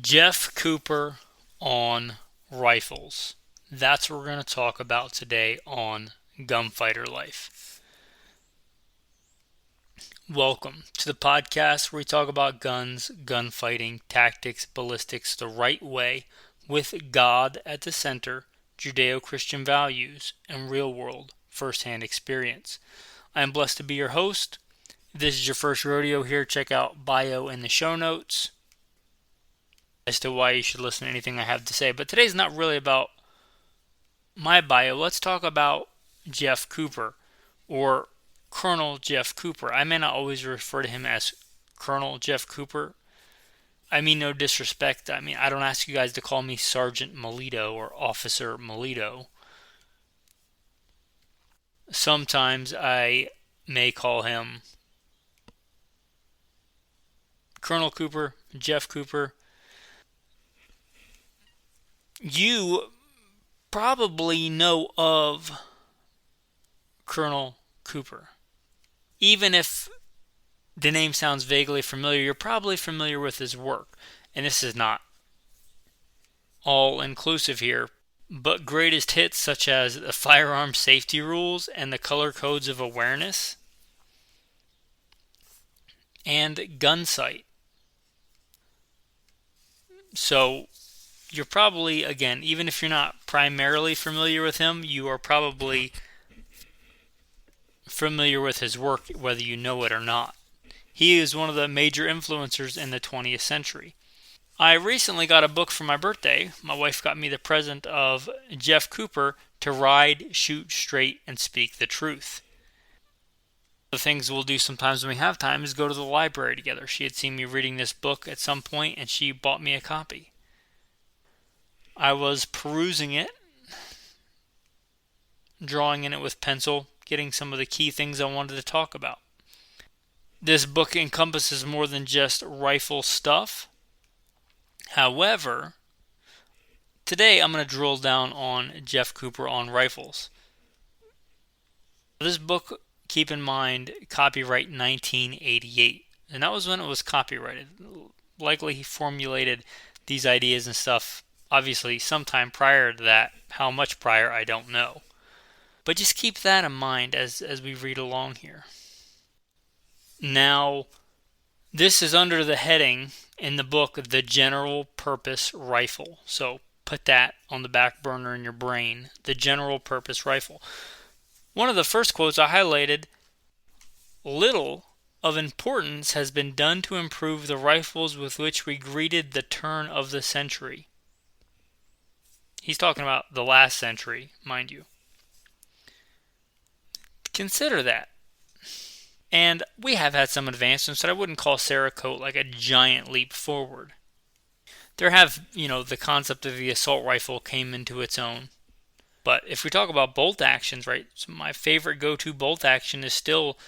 Jeff Cooper on rifles. That's what we're going to talk about today on Gunfighter Life. Welcome to the podcast where we talk about guns, gunfighting, tactics, ballistics the right way, with God at the center, Judeo-Christian values, and real-world, first-hand experience. I am blessed to be your host. If this is your first rodeo here, check out bio in the show notes as to why you should listen to anything I have to say. But today's not really about my bio. Let's talk about Jeff Cooper, or Colonel Jeff Cooper. I may not always refer to him as Colonel Jeff Cooper. I mean no disrespect. I don't ask you guys to call me Sergeant Melito or Officer Melito. Sometimes I may call him Colonel Cooper, Jeff Cooper. You probably know of Colonel Cooper. Even if the name sounds vaguely familiar, you're probably familiar with his work. And this is not all inclusive here, but greatest hits such as the firearm safety rules and the color codes of awareness and Gunsight. So you're probably, again, even if you're not primarily familiar with him, you are probably familiar with his work, whether you know it or not. He is one of the major influencers in the 20th century. I recently got a book for my birthday. My wife got me the present of Jeff Cooper, To Ride, Shoot Straight, and Speak the Truth. The things we'll do sometimes when we have time is go to the library together. She had seen me reading this book at some point, and she bought me a copy. I was perusing it, drawing in it with pencil, getting some of the key things I wanted to talk about. This book encompasses more than just rifle stuff. However, today I'm going to drill down on Jeff Cooper on rifles. This book, keep in mind, copyright 1988. And that was when it was copyrighted. Likely he formulated these ideas and stuff, obviously, sometime prior to that. How much prior, I don't know. But just keep that in mind as we read along here. Now, this is under the heading in the book, The General Purpose Rifle. So put that on the back burner in your brain, the General Purpose Rifle. One of the first quotes I highlighted, little of importance has been done to improve the rifles with which we greeted the turn of the century. He's talking about the last century, mind you. Consider that. And we have had some advancements that I wouldn't call Cerakote like a giant leap forward. There have, the concept of the assault rifle came into its own. But if we talk about bolt actions, right, so my favorite go-to bolt action is still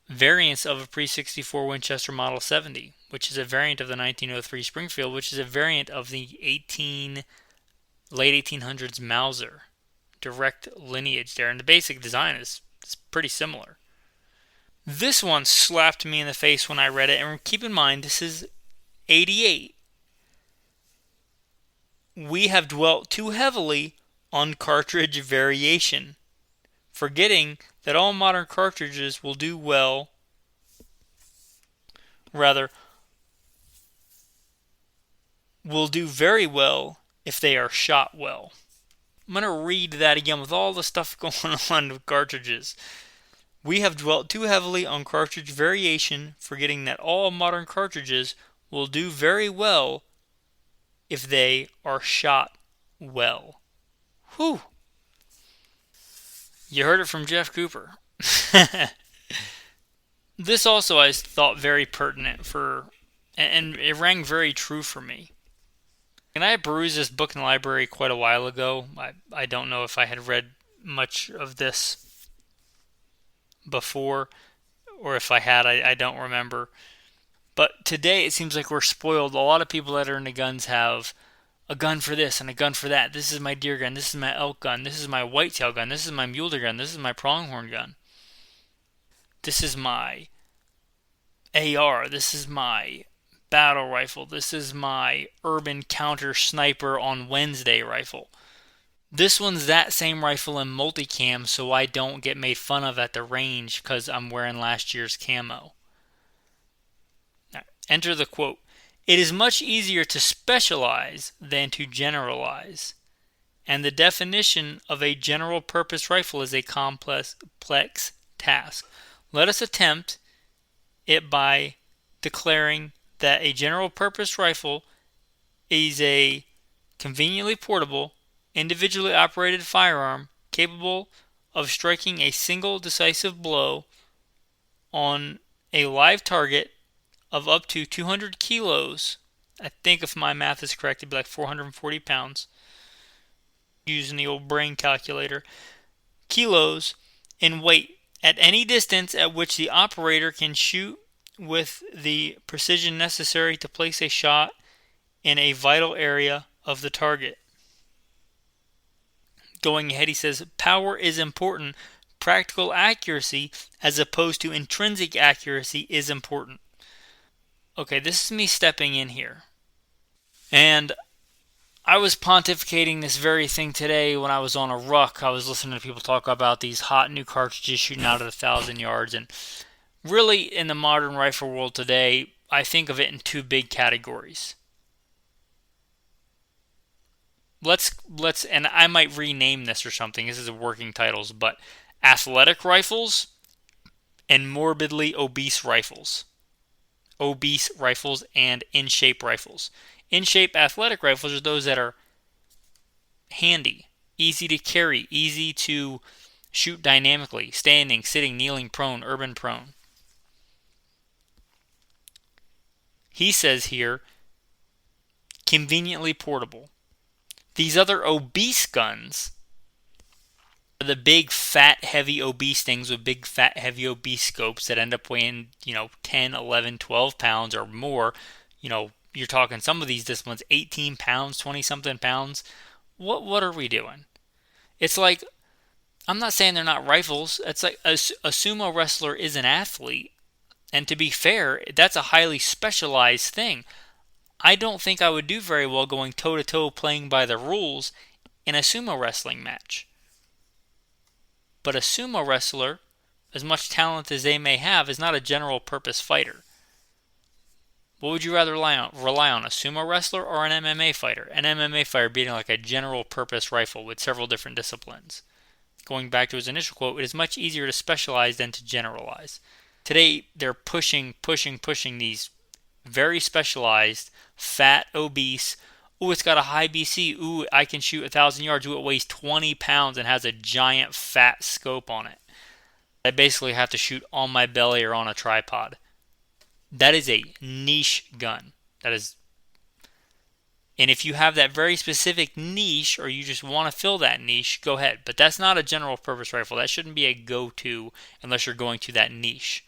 variants of a pre-64 Winchester Model 70, which is a variant of the 1903 Springfield, which is a variant of the late 1800s Mauser. Direct lineage there, and the basic design is pretty similar. This one slapped me in the face when I read it, and keep in mind, this is 88. We have dwelt too heavily on cartridge variation, forgetting that all modern cartridges will do very well if they are shot well. I'm going to read that again with all the stuff going on with cartridges. We have dwelt too heavily on cartridge variation, forgetting that all modern cartridges will do very well if they are shot well. Whew. You heard it from Jeff Cooper. This also I thought very pertinent and it rang very true for me. And I perused this book in the library quite a while ago. I don't know if I had read much of this before, or if I had, I don't remember. But today it seems like we're spoiled. A lot of people that are into guns have a gun for this and a gun for that. This is my deer gun. This is my elk gun. This is my whitetail gun. This is my mule deer gun. This is my pronghorn gun. This is my AR. This is my battle rifle. This is my urban counter sniper on Wednesday rifle. This one's that same rifle in multicam, so I don't get made fun of at the range because I'm wearing last year's camo. Now, enter the quote. It is much easier to specialize than to generalize, and the definition of a general purpose rifle is a complex task. Let us attempt it by declaring that a general purpose rifle is a conveniently portable, individually operated firearm capable of striking a single decisive blow on a live target of up to 200 kilos. I think if my math is correct, it'd be like 440 pounds. Using the old brain calculator. Kilos in weight at any distance at which the operator can shoot with the precision necessary to place a shot in a vital area of the target. Going ahead, he says, power is important. Practical accuracy, as opposed to intrinsic accuracy, is important. Okay, this is me stepping in here. And I was pontificating this very thing today when I was on a ruck. I was listening to people talk about these hot new cartridges shooting out at 1,000 yards. And really, in the modern rifle world today, I think of it in two big categories. Let's and I might rename this or something. This is working titles, but athletic rifles and morbidly obese rifles. Obese rifles and in-shape rifles. In-shape athletic rifles are those that are handy, easy to carry, easy to shoot dynamically, standing, sitting, kneeling, prone, urban prone. He says here, conveniently portable. These other obese guns are the big, fat, heavy, obese things with big, fat, heavy, obese scopes that end up weighing, 10, 11, 12 pounds or more. You're talking some of these disciplines, 18 pounds, 20-something pounds. What are we doing? It's like, I'm not saying they're not rifles. It's like a sumo wrestler is an athlete. And to be fair, that's a highly specialized thing. I don't think I would do very well going toe-to-toe playing by the rules in a sumo wrestling match. But a sumo wrestler, as much talent as they may have, is not a general purpose fighter. What would you rather rely on, a sumo wrestler or an MMA fighter? An MMA fighter beating like a general purpose rifle with several different disciplines. Going back to his initial quote, it is much easier to specialize than to generalize. Today, they're pushing these very specialized, fat, obese. Ooh, it's got a high BC. Ooh, I can shoot 1,000 yards. Ooh, it weighs 20 pounds and has a giant fat scope on it. I basically have to shoot on my belly or on a tripod. That is a niche gun. And if you have that very specific niche, or you just want to fill that niche, go ahead. But that's not a general purpose rifle. That shouldn't be a go-to unless you're going to that niche.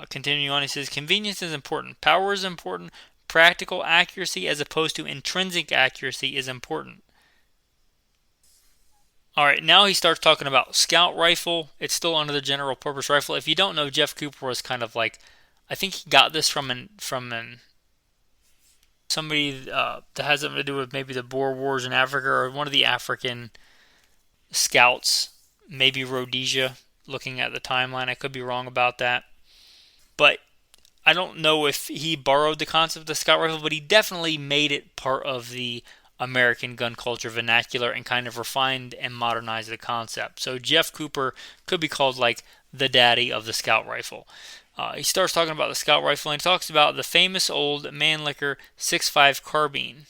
Continuing on, he says, convenience is important. Power is important. Practical accuracy as opposed to intrinsic accuracy is important. Alright, now he starts talking about scout rifle. It's still under the general purpose rifle. If you don't know, Jeff Cooper was kind of like, I think he got this from somebody that has something to do with maybe the Boer Wars in Africa, or one of the African scouts, maybe Rhodesia, looking at the timeline. I could be wrong about that. But I don't know if he borrowed the concept of the scout rifle, but he definitely made it part of the American gun culture vernacular and kind of refined and modernized the concept. So Jeff Cooper could be called like the daddy of the scout rifle. He starts talking about the scout rifle, and he talks about the famous old Mannlicher 6.5 carbine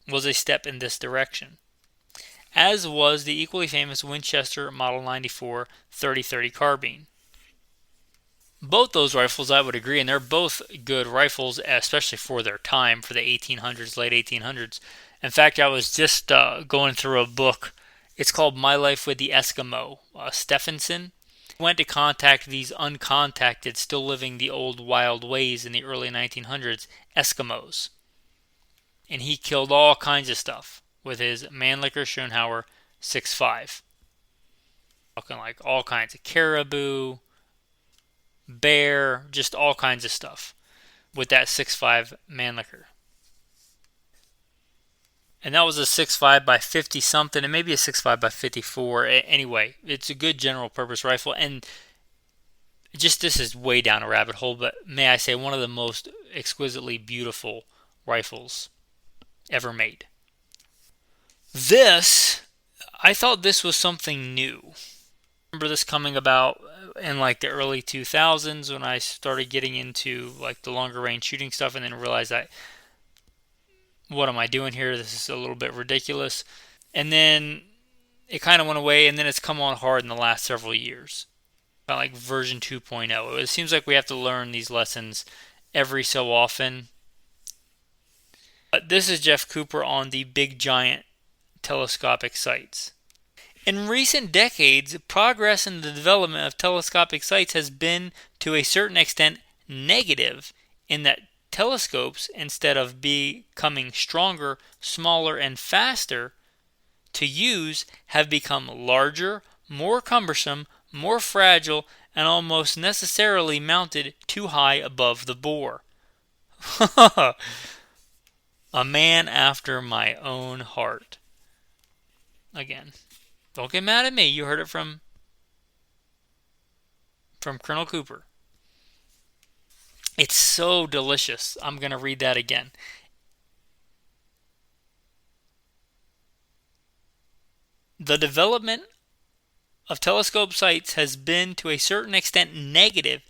was a step in this direction, as was the equally famous Winchester Model 94 30-30 carbine. Both those rifles, I would agree, and they're both good rifles, especially for their time, for the 1800s, late 1800s. In fact, I was just going through a book. It's called My Life with the Eskimo, Stephenson. He went to contact these uncontacted, still living the old wild ways in the early 1900s, Eskimos. And he killed all kinds of stuff with his Mannlicher Schoenhauer 6.5. Talking like all kinds of caribou, bear, just all kinds of stuff. with that 6.5 Mannlicher. And that was a 6.5 by 50 something, and maybe a 6.5 by 54. Anyway, it's a good general purpose rifle, and just this is way down a rabbit hole, but may I say, one of the most exquisitely beautiful rifles ever made. I thought this was something new. I remember this coming about in like the early 2000s when I started getting into like the longer range shooting stuff, and then realized that what am I doing here? This is a little bit ridiculous. And then it kind of went away, and then it's come on hard in the last several years. Kind of like version 2.0. It seems like we have to learn these lessons every so often. This is Jeff Cooper on the big giant telescopic sights. In recent decades, progress in the development of telescopic sights has been to a certain extent negative, in that telescopes, instead of becoming stronger, smaller, and faster to use, have become larger, more cumbersome, more fragile, and almost necessarily mounted too high above the bore. A man after my own heart. Again, don't get mad at me. You heard it from Colonel Cooper. It's so delicious. I'm going to read that again. The development of telescope sights has been to a certain extent negative,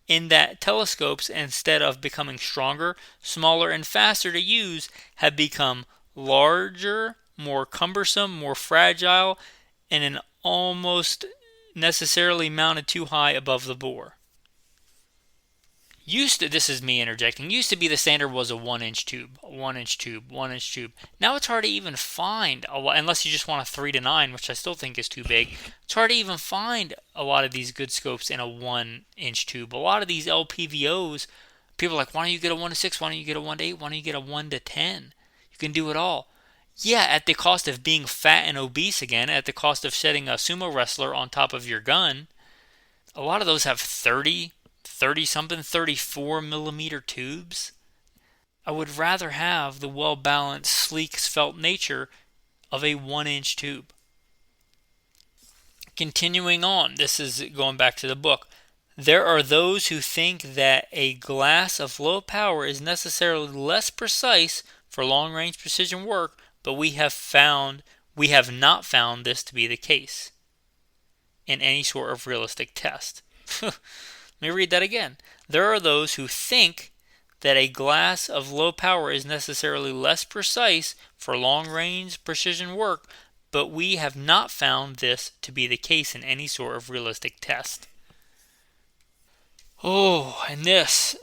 in that telescopes, instead of becoming stronger, smaller, and faster to use, have become larger, more cumbersome, more fragile, and almost necessarily mounted too high above the bore. This is me interjecting, used to be the standard was a 1-inch tube, a 1-inch tube, 1-inch tube. Now it's hard to even find, unless you just want a 3-9, which I still think is too big. It's hard to even find a lot of these good scopes in a 1-inch tube. A lot of these LPVOs, people are like, why don't you get a 1-6, why don't you get a 1-8, why don't you get a 1-10? You can do it all. Yeah, at the cost of being fat and obese again, at the cost of setting a sumo wrestler on top of your gun. A lot of those have 30 something, 34 millimeter tubes. I would rather have the well balanced, sleek, svelte nature of a 1-inch tube. Continuing on, this is going back to the book. There are those who think that a glass of low power is necessarily less precise for long range precision work, but we have not found this to be the case in any sort of realistic test. Let me read that again. There are those who think that a glass of low power is necessarily less precise for long-range precision work, but we have not found this to be the case in any sort of realistic test. Oh, and this,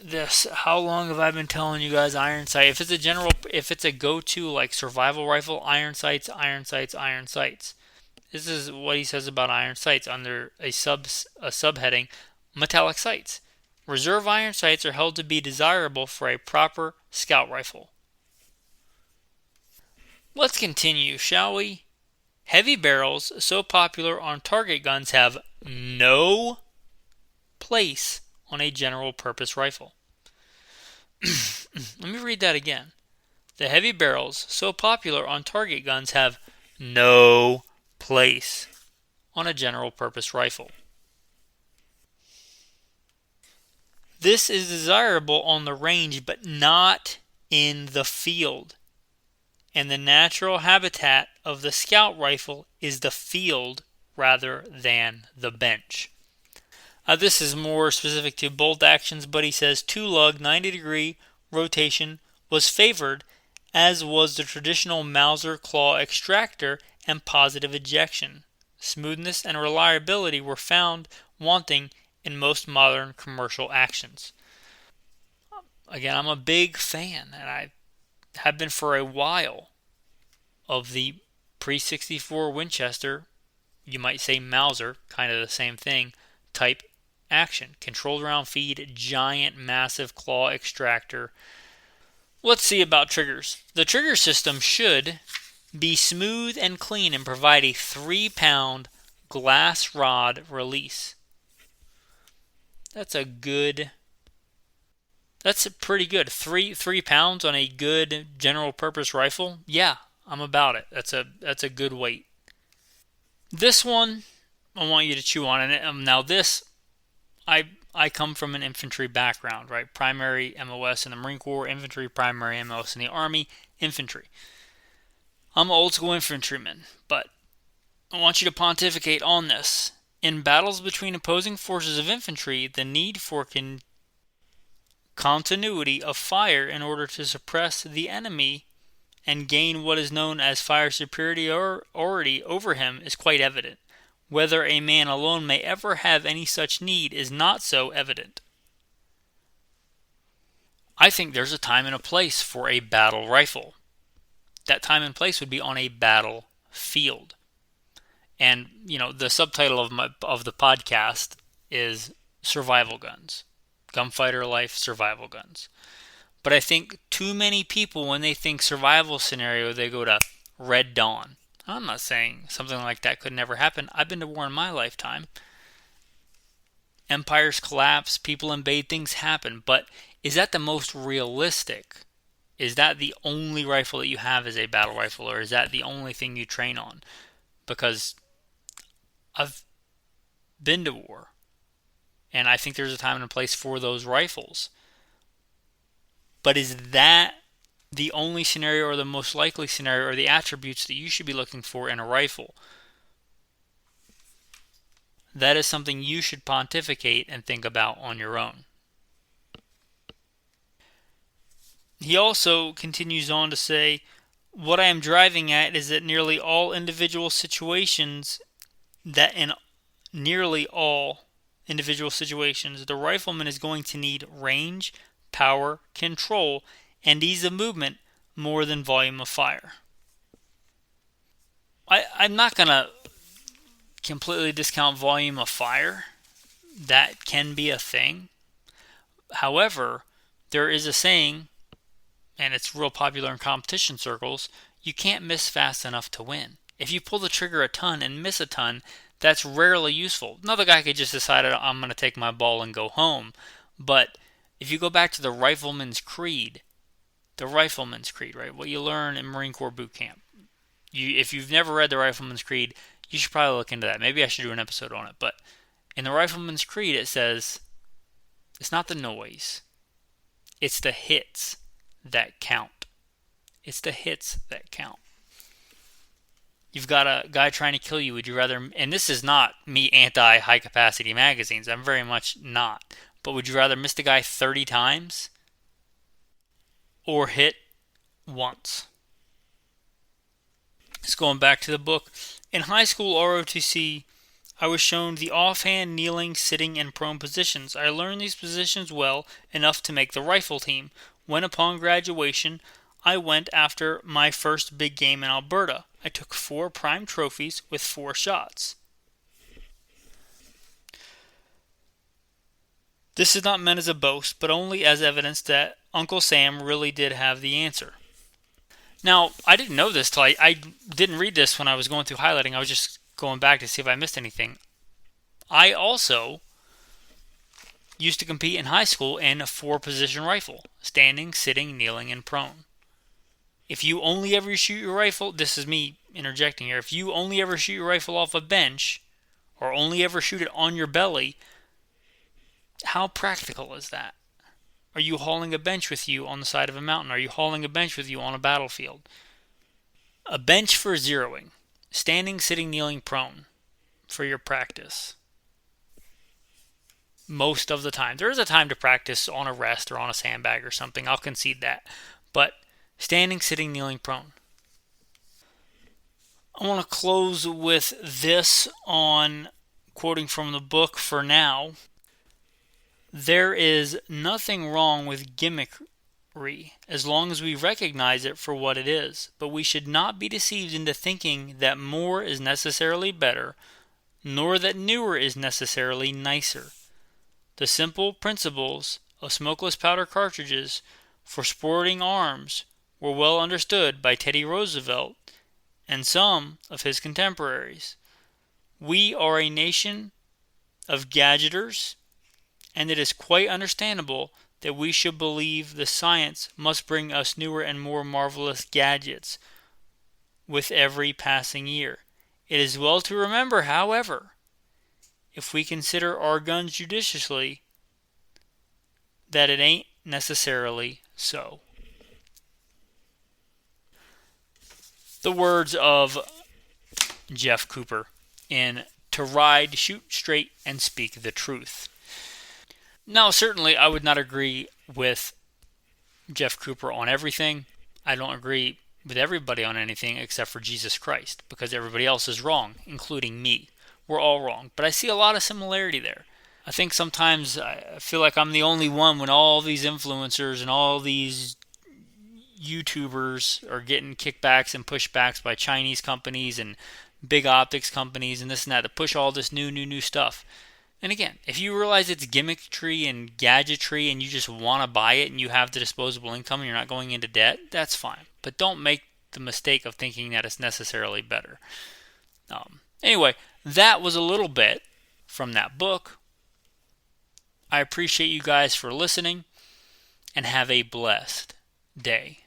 how long have I been telling you guys iron sight? If it's a go-to like survival rifle, iron sights, iron sights, iron sights. This is what he says about iron sights under a subheading, metallic sights. Reserve iron sights are held to be desirable for a proper scout rifle. Let's continue, shall we? Heavy barrels, so popular on target guns, have no place on a general purpose rifle. Let me read that again. The heavy barrels, so popular on target guns, have no place on a general purpose rifle. This is desirable on the range, but not in the field. And the natural habitat of the scout rifle is the field rather than the bench. This is more specific to bolt actions, but he says two-lug 90-degree rotation was favored, as was the traditional Mauser claw extractor and positive ejection. Smoothness and reliability were found wanting in most modern commercial actions. Again, I'm a big fan, and I have been for a while, of the pre-64 Winchester, you might say Mauser, kind of the same thing, type action. Controlled round feed, giant, massive claw extractor. Let's see about triggers. The trigger system should be smooth and clean and provide a 3-pound glass rod release. That's a good That's pretty good. Three pounds on a good general purpose rifle. Yeah, I'm about it. That's a good weight. This one, I want you to chew on it. Now this, I come from an infantry background, right? Primary MOS in the Marine Corps, infantry, primary MOS in the Army, infantry. I'm an old school infantryman, but I want you to pontificate on this. In battles between opposing forces of infantry, the need for continuity of fire in order to suppress the enemy and gain what is known as fire superiority over him is quite evident. Whether a man alone may ever have any such need is not so evident. I think there's a time and a place for a battle rifle. That time and place would be on a battlefield. And, the subtitle of the podcast is Survival Guns. Gunfighter Life Survival Guns. But I think too many people, when they think survival scenario, they go to Red Dawn. I'm not saying something like that could never happen. I've been to war in my lifetime. Empires collapse, people invade, things happen. But is that the most realistic? Is that the only rifle that you have as a battle rifle, or is that the only thing you train on? Because I've been to war, and I think there's a time and a place for those rifles. But is that the only scenario or the most likely scenario or the attributes that you should be looking for in a rifle? That is something you should pontificate and think about on your own. He also continues on to say, what I am driving at is that in nearly all individual situations, the rifleman is going to need range, power, control, and ease of movement more than volume of fire. I'm not going to completely discount volume of fire. That can be a thing. However, there is a saying, and it's real popular in competition circles, you can't miss fast enough to win. If you pull the trigger a ton and miss a ton, that's rarely useful. Another guy could just decide, I'm going to take my ball and go home. But if you go back to the Rifleman's Creed, right? What you learn in Marine Corps boot camp. If you've never read the Rifleman's Creed, you should probably look into that. Maybe I should do an episode on it. But in the Rifleman's Creed, it says, it's not the noise. It's the hits that count. It's the hits that count. You've got a guy trying to kill you. Would you rather, and this is not me anti-high capacity magazines. I'm very much not. But would you rather miss the guy 30 times or hit once? Just going back to the book. In high school ROTC, I was shown the offhand kneeling, sitting, and prone positions. I learned these positions well enough to make the rifle team. When upon graduation, I went after my first big game in Alberta. I took 4 prime trophies with 4 shots. This is not meant as a boast, but only as evidence that Uncle Sam really did have the answer. Now, I didn't know this till I didn't read this when I was going through highlighting. I was just going back to see if I missed anything. I also used to compete in high school in a 4-position rifle. Standing, sitting, kneeling, and prone. If you only ever shoot your rifle, this is me interjecting here, if you only ever shoot your rifle off a bench, or only ever shoot it on your belly, how practical is that? Are you hauling a bench with you on the side of a mountain? Are you hauling a bench with you on a battlefield? A bench for zeroing. Standing, sitting, kneeling, prone for your practice. Most of the time. There is a time to practice on a rest or on a sandbag or something. I'll concede that. But standing, sitting, kneeling, prone. I want to close with this on quoting from the book for now. There is nothing wrong with gimmickry as long as we recognize it for what it is, but we should not be deceived into thinking that more is necessarily better, nor that newer is necessarily nicer. The simple principles of smokeless powder cartridges for sporting arms were well understood by Teddy Roosevelt and some of his contemporaries. We are a nation of gadgeters, and it is quite understandable that we should believe the science must bring us newer and more marvelous gadgets with every passing year. It is well to remember, however, if we consider our guns judiciously, that it ain't necessarily so. The words of Jeff Cooper in To Ride, Shoot Straight, and Speak the Truth. Now, certainly, I would not agree with Jeff Cooper on everything. I don't agree with everybody on anything except for Jesus Christ, because everybody else is wrong, including me. We're all wrong. But I see a lot of similarity there. I think sometimes I feel like I'm the only one when all these influencers and all these YouTubers are getting kickbacks and pushbacks by Chinese companies and big optics companies and this and that to push all this new stuff. And again, if you realize it's gimmickry and gadgetry and you just want to buy it and you have the disposable income and you're not going into debt, that's fine. But don't make the mistake of thinking that it's necessarily better. Anyway, that was a little bit from that book. I appreciate you guys for listening and have a blessed day.